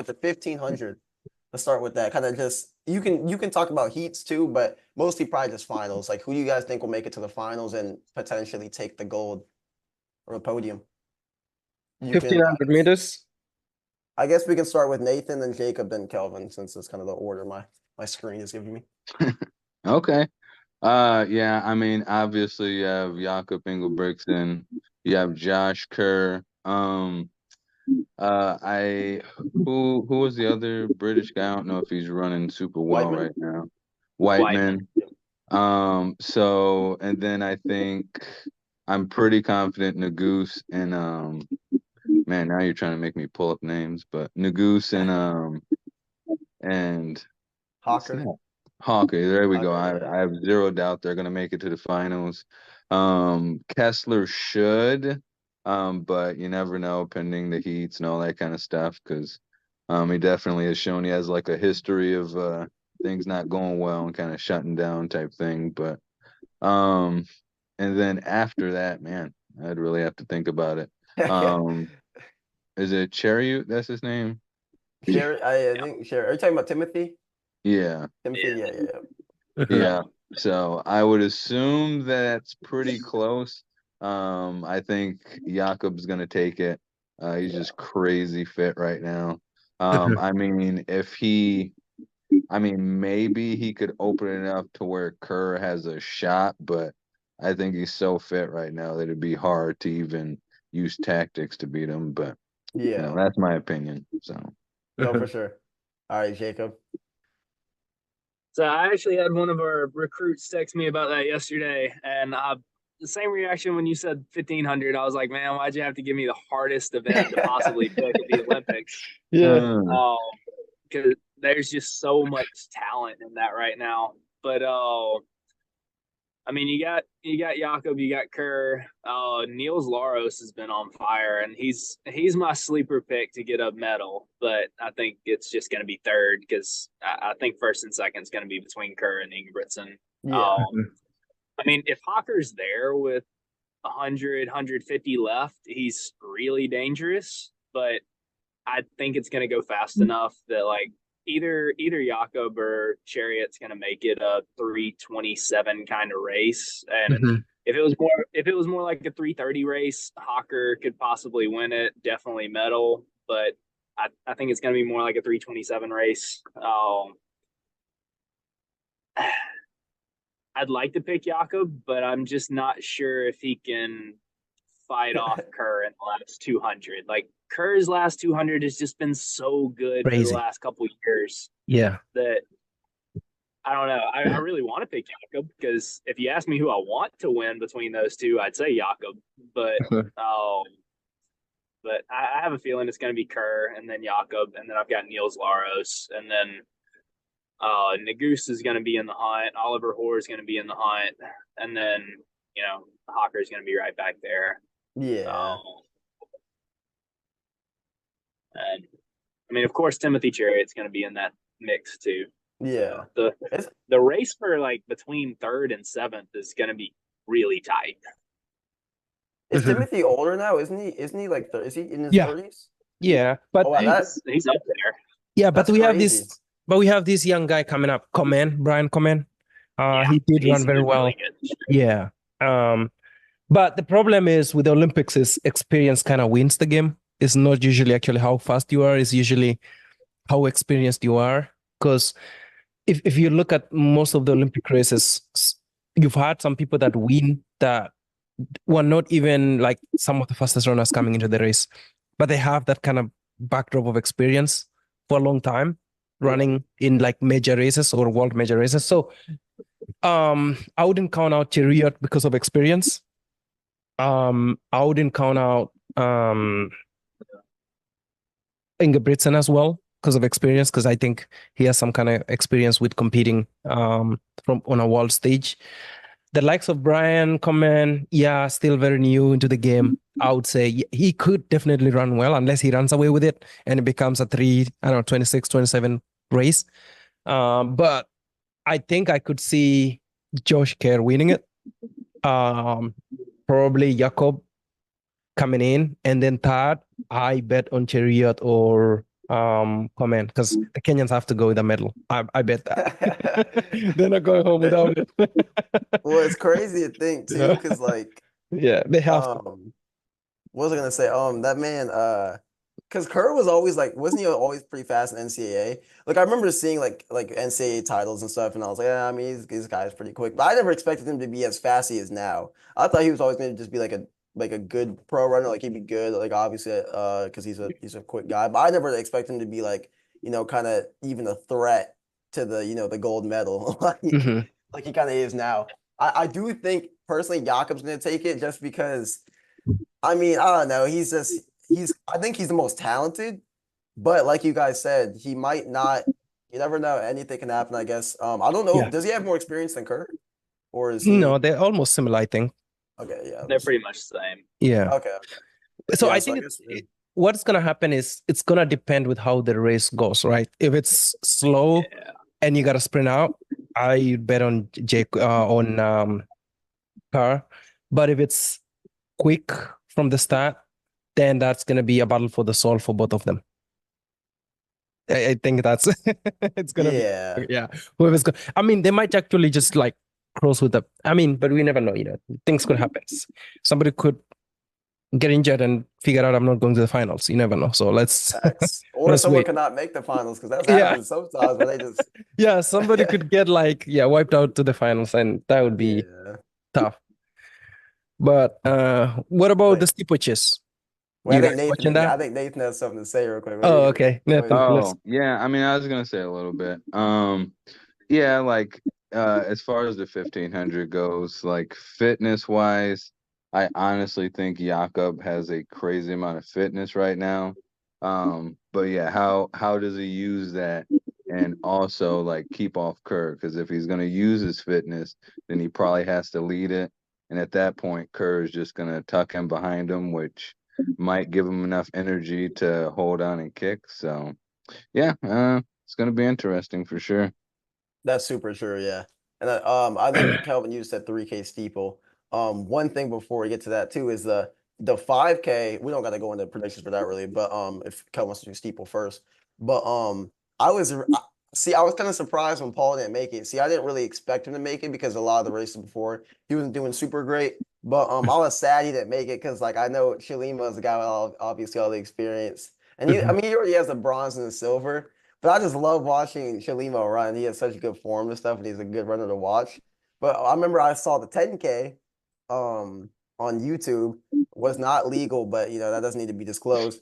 with the 1500. Let's start with that. Kind of just you can talk about heats too, but mostly probably just finals. Like, who do you guys think will make it to the finals and potentially take the gold or the podium? You can. 1500 meters. I guess we can start with Nathan, then Jacob, then Kelvin, since it's kind of the order my screen is giving me. Okay. Yeah, I mean, obviously you have Jakob Ingebrigtsen, you have Josh Kerr. Who was the other British guy? I don't know if he's running super well Whiteman? right now. Whiteman. So and then I think I'm pretty confident Nagoose and man, now you're trying to make me pull up names, but Nagoose and Hawker. Hawker, there we go. Hawker, yeah. I have zero doubt they're gonna make it to the finals. Kessler should, but you never know, pending the heats and all that kind of stuff, because he definitely has shown he has like a history of things not going well and kind of shutting down type thing. But and then after that, man, I'd really have to think about it. Is it Chariot? That's his name? Sherry, I think Sherry. Are you talking about Timothy? Yeah. Timothy, yeah. Yeah. So I would assume that's pretty close. I think Jakob's gonna take it. He's just crazy fit right now. I mean, maybe he could open it up to where Kerr has a shot, but I think he's so fit right now that it'd be hard to even use tactics to beat him. But Yeah. that's my opinion. So No, for sure. All right, Jacob. So I actually had one of our recruits text me about that yesterday, and the same reaction when you said 1500. I was like, man, why'd you have to give me the hardest event to possibly pick at the Olympics? Yeah. Because there's just so much talent in that right now. But I mean, you got Jakob, you got Kerr. Niels Laros has been on fire, and he's my sleeper pick to get a medal. But I think it's just going to be third, because I think first and second is going to be between Kerr and Ingebrigtsen. Yeah. I mean, if Hawker's there with 100, 150 left, he's really dangerous. But I think it's going to go fast enough that like either Jakob or Chariot's going to make it a 3:27 kind of race. And if it was more like a 3:30 race, Hawker could possibly win it, definitely medal. But I think it's going to be more like a 3:27 race. I'd like to pick Jakob, but I'm just not sure if he can fight off Kerr in the last 200. Like, Kerr's last 200 has just been so good for the last couple of years. Yeah. That I don't know. I really want to pick Jakob, because if you ask me who I want to win between those two, I'd say Jakob. But but I have a feeling it's going to be Kerr and then Jakob, and then I've got Niels Laros, and then Nagoose is going to be in the hunt. Oliver Hoare is going to be in the hunt, and then Hawker is going to be right back there. Yeah. And I mean, of course, Timothy Chariot's going to be in that mix too. Yeah. The race for like between third and seventh is going to be really tight. Is Timothy older now? Isn't he? Like, is he in his 30s? Yeah, but he's up there. Yeah, but That's we have crazy. this young guy coming up, Brian Coman. He did run very well. Really yeah. But the problem is with the Olympics is experience kind of wins the game. It's not usually actually how fast you are. It's usually how experienced you are. Because if you look at most of the Olympic races, you've had some people that win that were not even like some of the fastest runners coming into the race, but they have that kind of backdrop of experience for a long time running in like major races or world major races. So I wouldn't count out Chariot because of experience. I wouldn't count out Ingebrigtsen as well because of experience, because I think he has some kind of experience with competing from on a world stage. The likes of Brian Coman, still very new into the game. I would say he could definitely run well unless he runs away with it and it becomes a 26, 27 race. But I think I could see Josh Kerr winning it. Probably Jakob coming in, and then third, I bet on Chariot or comment because the Kenyans have to go with a medal. I bet that. They're not going home without it. Well, it's crazy to think too, Yeah. because like Yeah, they have to. what was I gonna say? That man, because Kerr was always like, wasn't he always pretty fast in NCAA? Like I remember seeing like NCAA titles and stuff, and I was like, yeah, I mean, this guy's pretty quick. But I never expected him to be as fast as he is now. I thought he was always going to just be like a good pro runner, like he'd be good, like obviously, because he's a quick guy. But I never expected him to be like, kind of even a threat to the gold medal, Mhm. like he kind of is now. I do think personally Jakob's going to take it just because. I mean, I don't know. I think he's the most talented, but like you guys said, he might not. You never know. Anything can happen, I guess. I don't know. Yeah. Does he have more experience than Kurt? Or is he No, they're almost similar, I think. okay? Yeah. They're pretty much the same. Yeah. Okay. So Yeah, I so I think guess, what's gonna happen is it's gonna depend with how the race goes, right? If it's slow Yeah. and you gotta sprint out, I bet on Jake on Carr. But if it's quick from the start, then that's gonna be a battle for the soul for both of them. I think that's it's gonna yeah. be whoever's going. I mean, they might actually just like cross with the. I mean, but we never know. Things could happen. Somebody could get injured and figure out I'm not going to the finals. You never know. So let's Facts. Or let's someone wait. could not make the finals because that's Yeah. happened sometimes where they just Yeah, somebody could get like wiped out to the finals, and that would be yeah. tough. But what about Wait. the steeplechases? Well, You guys watching that? I think Nathan has something to say real quick. Oh, okay. Nathan, let's. Oh, yeah. I mean, I was gonna say a little bit. Yeah, like as far as the 1500 goes, like fitness wise, I honestly think Jakob has a crazy amount of fitness right now. But yeah, how does he use that and also like keep off Kerr? Because if he's gonna use his fitness, then he probably has to lead it. And at that point, Kerr is just gonna tuck him behind him, which might give him enough energy to hold on and kick. So yeah, it's gonna be interesting for sure. That's super true, yeah. And I think Kelvin, you said 3K steeple. One thing before we get to that too is the 5K. We don't got to go into predictions for that really, but if Kelvin wants to do steeple first, but I was kind of surprised when Paul didn't make it. See, I didn't really expect him to make it because a lot of the races before he wasn't doing super great. But I was sad he didn't make it because like I know Chilima is the guy with obviously all the experience, and I mean he already has the bronze and the silver. But I just love watching Shalimo run. He has such good form and stuff, and he's a good runner to watch. But I remember I saw the 10K on YouTube was not legal, but that doesn't need to be disclosed.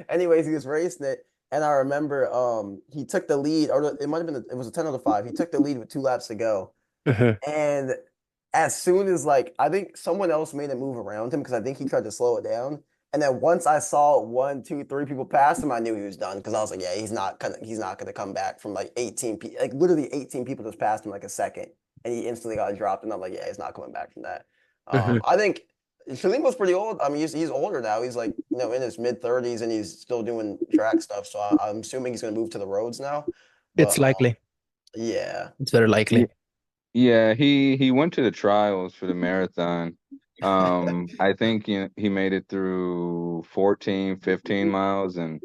Anyways, he was racing it, and I remember he took the lead, or it might have been it was a 10 out of 5. He took the lead with 2 laps to go, and as soon as like I think someone else made a move around him because I think he tried to slow it down. And then once I saw 1, 2, 3 people pass him, I knew he was done because I was like, yeah, he's not gonna come back from like 18 people. Like literally 18 people just passed him like a second, and he instantly got dropped. And I'm like, yeah, he's not coming back from that. I think Shalimo's pretty old. I mean, he's older now. He's like in his mid-30s, and he's still doing track stuff. So I'm assuming he's gonna move to the roads now. It's But likely. yeah, It's very likely. Yeah, he went to the trials for the marathon. I think he made it through 14, 15 miles, and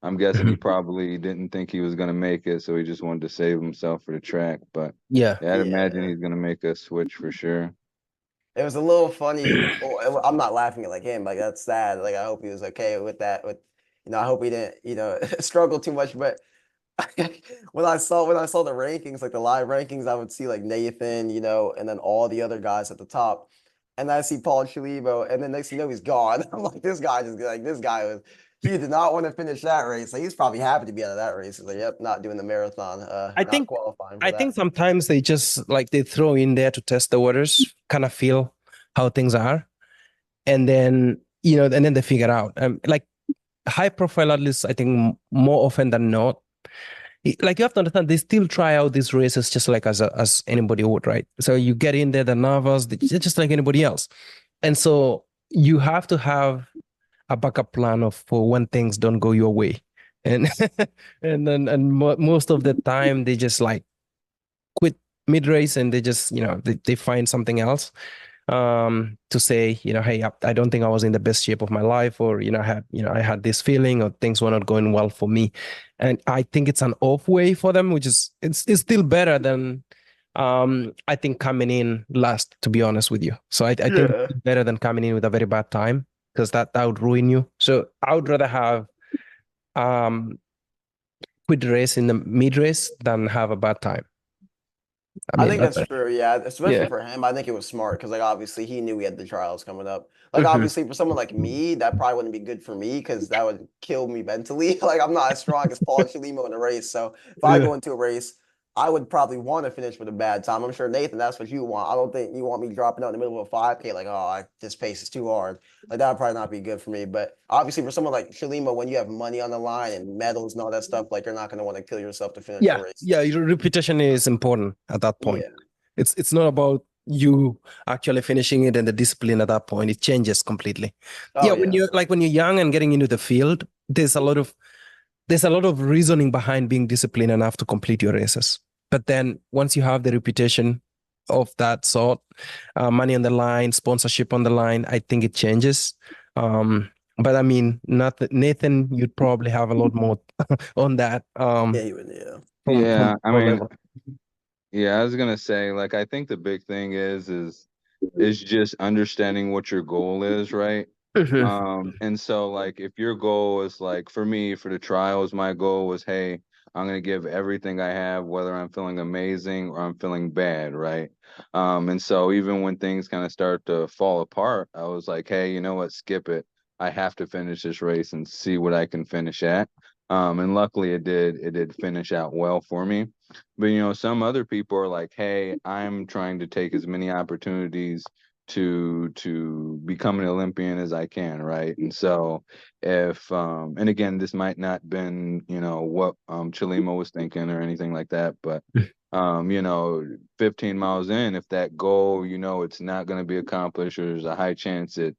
I'm guessing he probably didn't think he was gonna make it, so he just wanted to save himself for the track. But Yeah. yeah, I'd imagine yeah. he's gonna make a switch for sure. It was a little funny. I'm not laughing at like him. Like that's sad. Like I hope he was okay with that. I hope he didn't, struggle too much. But when I saw the rankings, like the live rankings, I would see like Nathan, and then all the other guys at the top, and I see Paul Chilibo, and then next thing you know, he's gone. I'm like, this guy he did not want to finish that race. So he's probably happy to be out of that race. He's like, yep, not doing the marathon. I not think qualifying for I that. think sometimes they just like they throw in there to test the waters, kind of feel how things are, and then and then they figure out. Like high profile athletes, I think more often than not, like you have to understand, they still try out these races just like as anybody would, right? So you get in there, they're nervous, they're just like anybody else, and so you have to have a backup plan for when things don't go your way, and most of the time they just like quit mid race and they just they find something else. to say, hey, I don't think I was in the best shape of my life, or I had this feeling, or things were not going well for me. And I think it's an off way for them, which is it's still better than I think coming in last, to be honest with you. So I think Yeah. it's better than coming in with a very bad time, because that would ruin you. So I would rather have quit race in the mid race than have a bad time. I think that's that's true. Yeah, especially yeah. for him, I think it was smart because like obviously he knew he had the trials coming up. Like Mhm. obviously for someone like me, that probably wouldn't be good for me because that would kill me mentally. Like I'm not as strong as Paul Chelimo in a race. So if I Yeah. go into a race, I would probably want to finish with a bad time. I'm sure Nathan, that's what you want. I don't think you want me dropping out in the middle of a 5K like, this pace is too hard. Like that would probably not be good for me. But obviously for someone like Chelimo, when you have money on the line and medals and all that stuff, like you're not going to want to kill yourself to finish the Yeah, race. yeah, your reputation is important at that point. Yeah. It's not about you actually finishing it and the discipline at that point. It changes completely. Oh Yeah, when yeah. you're young and getting into the field, there's a lot of reasoning behind being disciplined enough to complete your races. But then once you have the reputation of that sort, money on the line, sponsorship on the line, I think it changes. But I mean, not Nathan, you'd probably have a lot more on that. Yeah, you would, yeah. From Yeah, I pro mean, level. yeah, I was gonna say, like, I think the big thing is just understanding what your goal is, right? Mhm. And so like if your goal is like for me, for the trials, my goal was, hey, I'm gonna give everything I have, whether I'm feeling amazing or I'm feeling bad, right? And so even when things kind of start to fall apart, I was like, hey, you know what, skip it. I have to finish this race and see what I can finish at. And luckily it did finish out well for me. But some other people are like, hey, I'm trying to take as many opportunities to become an Olympian as I can, right? And so if and again, this might not been, what Chelimo was thinking or anything like that, but 15 miles in, if that goal, it's not going to be accomplished, or there's a high chance it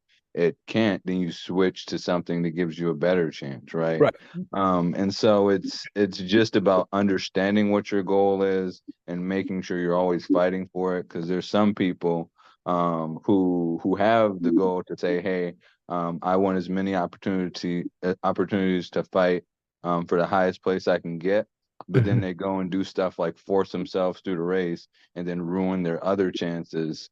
can't, then you switch to something that gives you a better chance, right? Right. And so it's just about understanding what your goal is and making sure you're always fighting for it, because there's some people who have the goal to say, hey, I want as many opportunities to fight for the highest place I can get, but then Mhm. they go and do stuff like force themselves through the race and then ruin their other chances,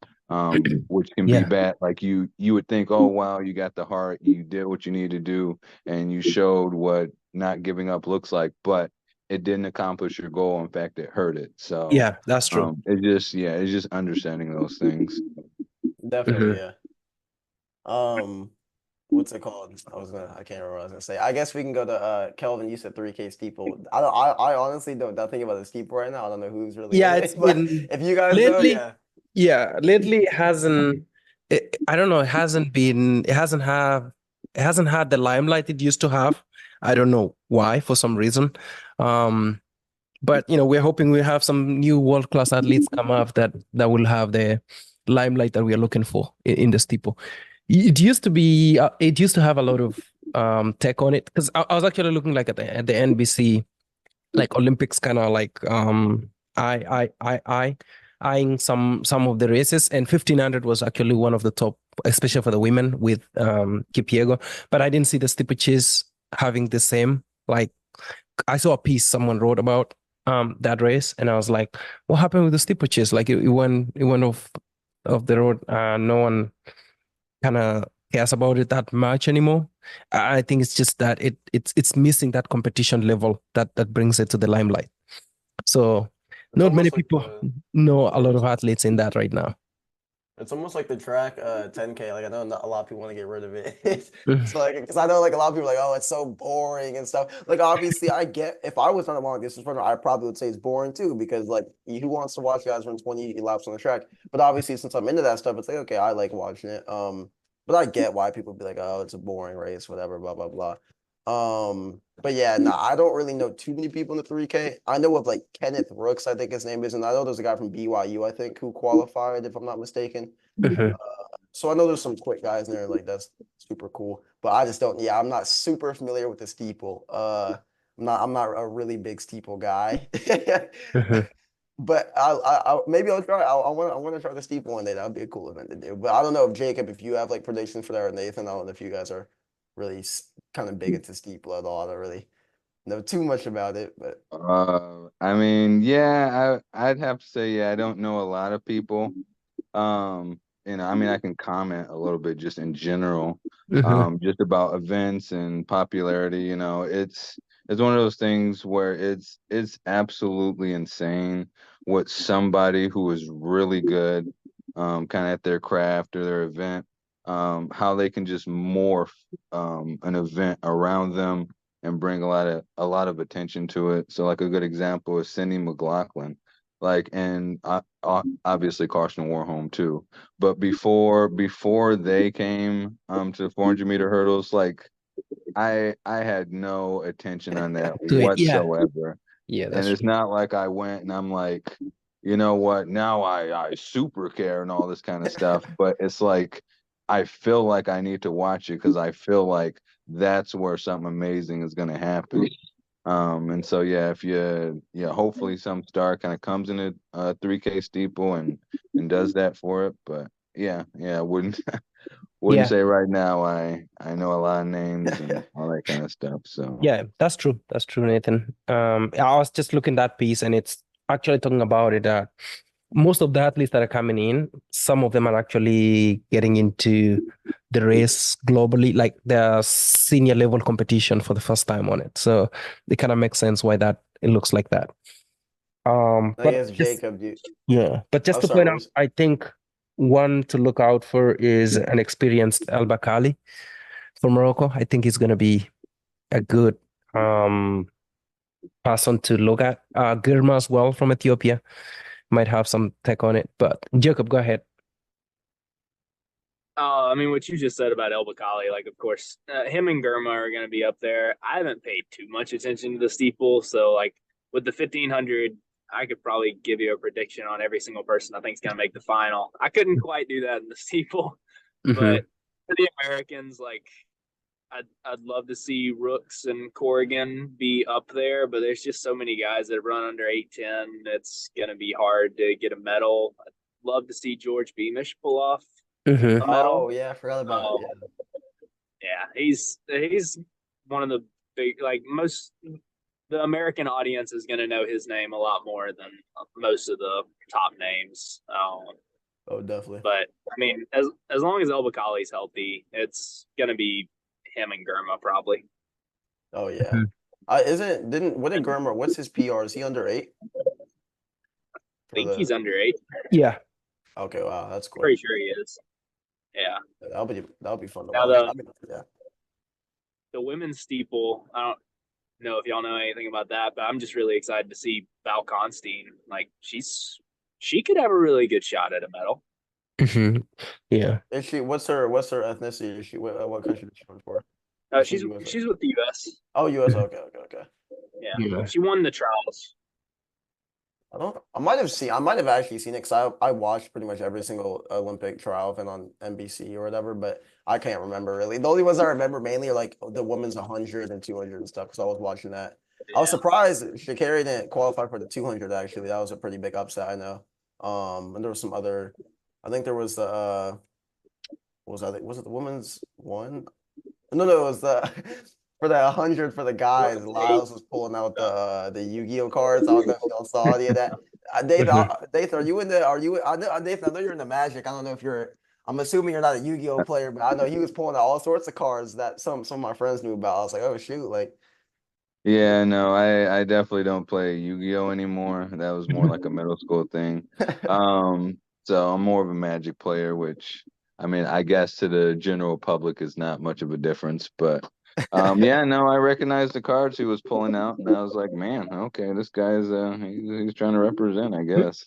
which can be Yeah. bad. Like you would think, oh wow, you got the heart, you did what you need to do, and you showed what not giving up looks like, but it didn't accomplish your goal. In fact, it hurt it. So Yeah, that's true. it's just understanding those things. Definitely, Mhm. yeah. What's it called? I can't remember what I was gonna say. I guess we can go to Kelvin. You said 3K steeple. I honestly don't think about the steeple right now. I don't know who's really in Yeah, it's it, but been if you guys know, lately. yeah. Yeah, lately it hasn't. I don't know. It hasn't been. It hasn't have. It hasn't had the limelight it used to have. I don't know why. For some reason. Um, but we're hoping we have some new world class athletes come up that will have the limelight that we are looking for in the steeple. It used to be. It used to have a lot of tech on it, because I was actually looking like at the NBC, like Olympics, kind of like I eyeing some of the races, and 1500 was actually one of the top, especially for the women with Kipiego. But I didn't see the steeplechase having the same. Like, I saw a piece someone wrote about that race, and I was like, what happened with the steeplechase? Like it went off the road. No one kind of cares about it that much anymore. I think it's just that it's missing that competition level that brings it to the limelight. So It's not many almost like people the know a yeah, lot of athletes in that right now. it's almost like the track 10K. Like I know not a lot of people want to get rid of it. Mhm. It's like because I know like a lot of people are like, oh, it's so boring and stuff. Like obviously I get if I was on a long distance runner, I probably would say it's boring too because like who wants to watch guys run 20 laps on the track? But obviously since I'm into that stuff, it's like okay, I like watching it. But I get why people be like, oh, it's a boring race, whatever, blah blah blah. But yeah, no, I don't really know too many people in the 3K. I know of like Kenneth Rooks, I think his name is, and I know there's a guy from BYU, I think, who qualified, if I'm not mistaken. Mhm. So I know there's some quick guys in there, like that's super cool. But I just don't, yeah, I'm not super familiar with the steeple. I'm not a really big steeple guy. Mhm. But maybe I'll try. I want to try the steeple one day. That would be a cool event to do. But I don't know if Jacob, if you have like predictions for that, or Nathan. I don't know if you guys are really kind of big into steeple at all. I don't really know too much about it, but I mean, yeah, I'd have to say, yeah, I don't know a lot of people. I mean, I can comment a little bit just in general, Mhm. just about events and popularity. It's one of those things where it's absolutely insane what somebody who is really good, kind of at their craft or their event, how they can just morph, an event around them and bring a lot of attention to it. So like a good example is Cindy McLaughlin, like, and obviously Carson Warholm too. But before they came to the 400-meter hurdles, like I had no attention on that Do it. Yeah. whatsoever. Yeah, And that's it's true. not like I went and I'm like, you know what, now I super care and all this kind of stuff. But it's like I feel like I need to watch it because I feel like that's where something amazing is gonna happen. And so yeah, hopefully some star kind of comes in a 3K steeple and does that for it. But yeah, I wouldn't wouldn't Yeah. say right now I know a lot of names and all that kind of stuff. So Yeah, that's true. That's true, Nathan. I was just looking at piece, and it's actually talking about it. Most of the athletes that are coming in, some of them are actually getting into the race globally, like the senior level competition for the first time on it. So it kind of makes sense why that it looks like that. I But guess Jacob, you. yeah, but just Oh, to sorry. point What out, was? I think one to look out for is an experienced El Bakali from Morocco. I think he's going to be a good um person to look at. Girma as well from Ethiopia might have some tech on it. But Jacob, go ahead. I mean, what you just said about El Bakali, like, of course, him and Germa are going to be up there. I haven't paid too much attention to the steeple, so like with the 1500, I could probably give you a prediction on every single person I think is going to make the final. I couldn't quite do that in the steeple, Hmm. but for the Americans, like, I'd love to see Rooks and Corrigan be up there, but there's just so many guys that run under 810. It's going to be hard to get a medal. I'd love to see George Beamish pull off Hmm. a Oh medal. yeah, I forgot about it. Um, Yeah. yeah, he's one of the big, like, most, the American audience is going to know his name a lot more than most of the top names. Oh, definitely. But I mean, as long as El Bakali's healthy, it's going to be him and Germa probably. Oh yeah. Didn't what did Germer? What's his PR? Is he under 8 I for think he's the? under 8. Yeah. Okay, wow, that's quick. Pretty sure he is. Yeah. That'll be fun to Now watch. I mean, yeah. the women's steeple, I don't know if y'all know anything about that, but I'm just really excited to see Val Constein. Like, she could have a really good shot at a medal. Hmm. Yeah. Is she? What's her ethnicity? Is she? What country does she run for? Is she USA? She's with the U.S. Oh, US. Okay, okay, okay. Yeah, Yeah. she won the trials. I don't. I might have seen. I might have actually seen it because I watched pretty much every single Olympic trial event on NBC or whatever, but I can't remember really. The only ones I remember mainly are like the women's 100 and 200 and stuff because I was watching that. I was Yeah, surprised Sha'Carri didn't qualify for the 200 actually. That was a pretty big upset, I know. And there was some other. I think there was the what was I think was it the women's one? No, it was the for the 100 for the guys. Lyles was pulling out the Yu-Gi-Oh cards. I don't know if y'all saw any of that. Dave, Mhm. Nathan, are you in the? Are you? I know, Nathan. I know you're in the Magic. I don't know if you're. I'm assuming you're not a Yu-Gi-Oh player, but I know he was pulling out all sorts of cards that some of my friends knew about. I was like, oh shoot, like yeah, no, I definitely don't play Yu-Gi-Oh anymore. That was more like a middle school thing. So I'm more of a Magic player, which I mean, I guess to the general public is not much of a difference, but yeah, no, I recognized the cards he was pulling out, and I was like, man, okay, this guy's he's trying to represent, I guess.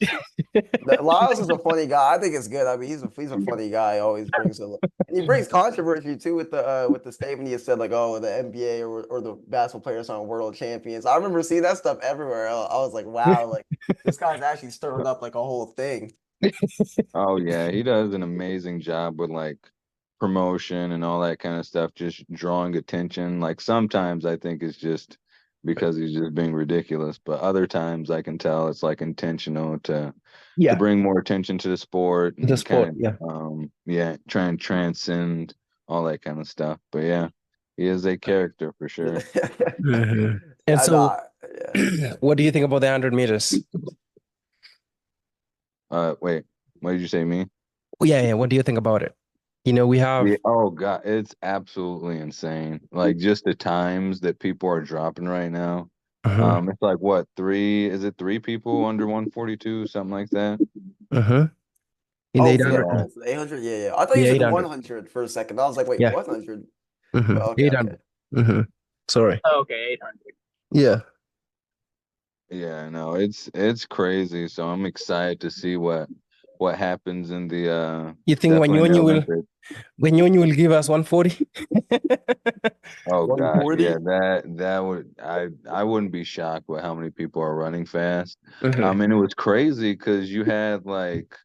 Lyles is a funny guy. I think it's good. I mean, he's a funny guy. He always brings and he brings controversy too with the statement he said like, oh, the NBA or the basketball players aren't world champions. I remember seeing that stuff everywhere. I was like, wow, like this guy's actually stirring up like a whole thing. Oh yeah, he does an amazing job with like promotion and all that kind of stuff, just drawing attention. Like sometimes I think it's just because he's just being ridiculous. But other times I can tell it's like intentional to Yeah, bring more attention to the sport the and sport. kind of try and transcend all that kind of stuff. But yeah, he is a character for sure. Mhm. And I so, know. Yeah. what do you think about the 100 meters? Wait, what did you say, me? Yeah, what do you think about it? We have Yeah, oh God, it's absolutely insane. Like just the times that people are dropping right now. uh-huh, It's like what, is it three people under 142, something like that? uh-huh, in the Oh, 800, for the 800? Yeah, yeah. I thought you yeah, said the 800. 100 for a second. I was like, wait, Yeah, 100? But okay, okay. 800. Sorry. Okay, 800. Yeah. Yeah, no, it's crazy. So I'm excited to see what happens in the You think definitely in the Wanyonyi will Olympics. Wanyonyi will give us 140? Oh God, 140? yeah, that would I wouldn't be shocked with how many people are running fast. Mhm. And it was crazy because you had like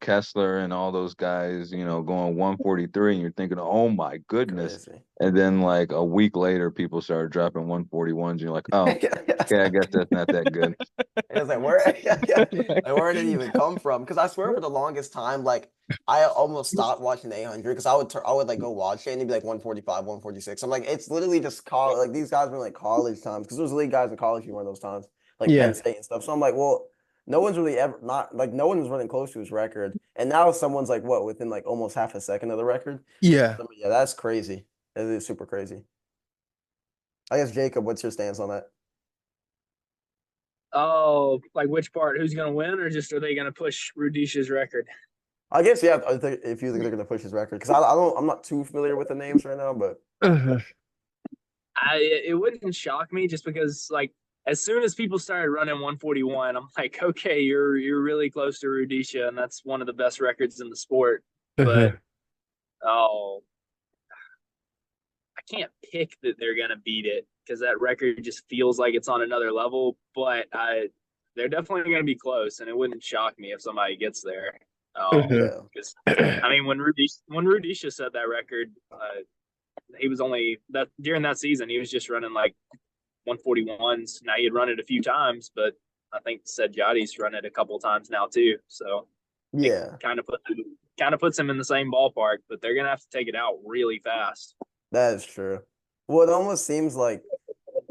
Kessler and all those guys, going 143, and you're thinking, oh my goodness. Crazy. And then like a week later, people started dropping 141s, and you're like, oh, okay, I guess that's not that good. It was like, where, like, where did it even come from? Because I swear for the longest time, like, I almost stopped watching the 800 because I would like go watch it and it'd be like 145, 146. I'm like, it's literally just college. Like, these guys were like college times because there's league guys in college who run those times, like Penn Yeah. State and stuff. So I'm like, well, no one's really ever not like no one was running close to his record. And now someone's like, what, within like almost half a second of the record? Yeah. So, yeah, that's crazy. It is super crazy. I guess, Jacob, what's your stance on that? Oh, like which part? Who's gonna win, or just are they gonna push Rudisha's record? I guess, yeah, I think if you think they're gonna push his record, because I'm not too familiar with the names right now, but Uh-huh. It wouldn't shock me just because like as soon as people started running 141, I'm like, okay, you're really close to Rudisha, and that's one of the best records in the sport. Uh-huh. But oh, I can't pick that they're gonna beat it because that record just feels like it's on another level. But they're definitely gonna be close, and it wouldn't shock me if somebody gets there. yeah, Because I mean, when Rudisha set that record, he was only that during that season he was just running like 141s. Now he had run it a few times, but I think Sedjadi's run it a couple times now too. So yeah, kind of puts him in the same ballpark, but they're gonna have to take it out really fast. that is true. Well, it almost seems like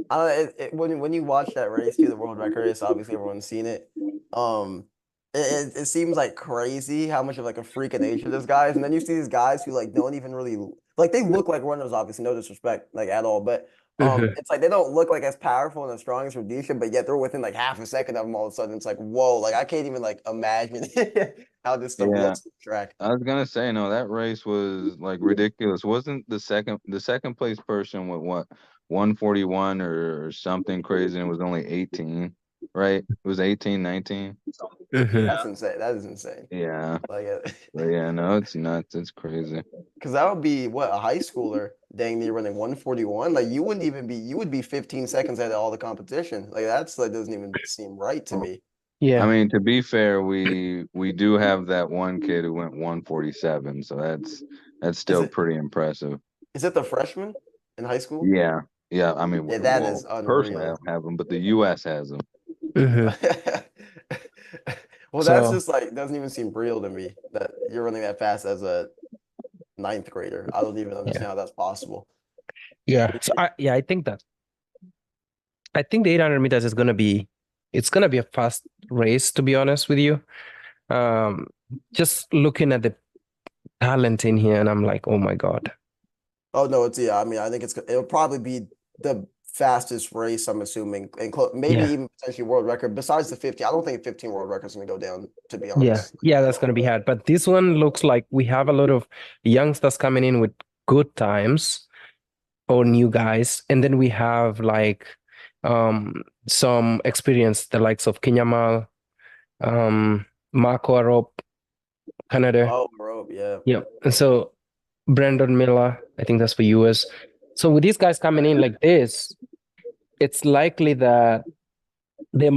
I don't know, when you watch that race to the world record race, obviously everyone's seen it. Um, it seems like crazy how much of like a freak of nature this guy is, and then you see these guys who like don't even really like they look like runners, obviously, no disrespect like at all, but Uh-huh. it's like they don't look like as powerful and as strong as Rhodesia, but yet they're within like half a second of them all of a sudden. It's like whoa, like I can't even like imagine how this stuff Yeah, looks on the track. I was gonna say no, that race was like ridiculous. Wasn't the second place person with what 141 or something crazy, and it was only 18, right? It was 18, 19. So, Uh-huh. yeah, That's insane. That is insane. Yeah. Like, But yeah, no, it's nuts. It's crazy. because that would be what a high schooler dang near running 141. Like you wouldn't even be you would be 15 seconds ahead of all the competition. Like that's like doesn't even seem right to me. I Yeah. mean, to be fair, we do have that one kid who went 147, so that's still pretty impressive. Is it the freshman in high school? Yeah. Yeah, I mean, Yeah, that well, is personally, I unreal. don't have them, but the U.S. has them. Uh-huh. Well, that's So just like doesn't even seem real to me that you're running that fast as a ninth grader. I don't even understand how that's possible. yeah. So I think the 800 meters is gonna be a fast race, to be honest with you. Just looking at the talent in here, and I'm like, oh my God. Oh no, it's yeah. I mean, I think it'll probably be the fastest race. I'm assuming, and maybe Yeah. even potentially world record. Besides the 50, I don't think 15 world record is gonna go down. To be Yeah, honest. yeah, that's gonna be hard. But this one looks like we have a lot of youngsters coming in with good times or new guys, and then we have like some experience, the likes of Kinyamal, Marco Arop, Canada. Oh, bro, yeah. Yep. And so Brandon Miller, I think that's for US. So with these guys coming in like this, it's likely that it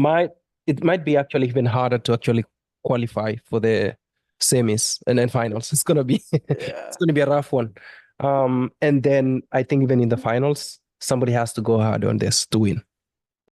might be actually even harder to actually qualify for the semis and then finals. It's gonna be Yeah. it's gonna be a rough one. And then I think even in the finals, somebody has to go hard on this to win.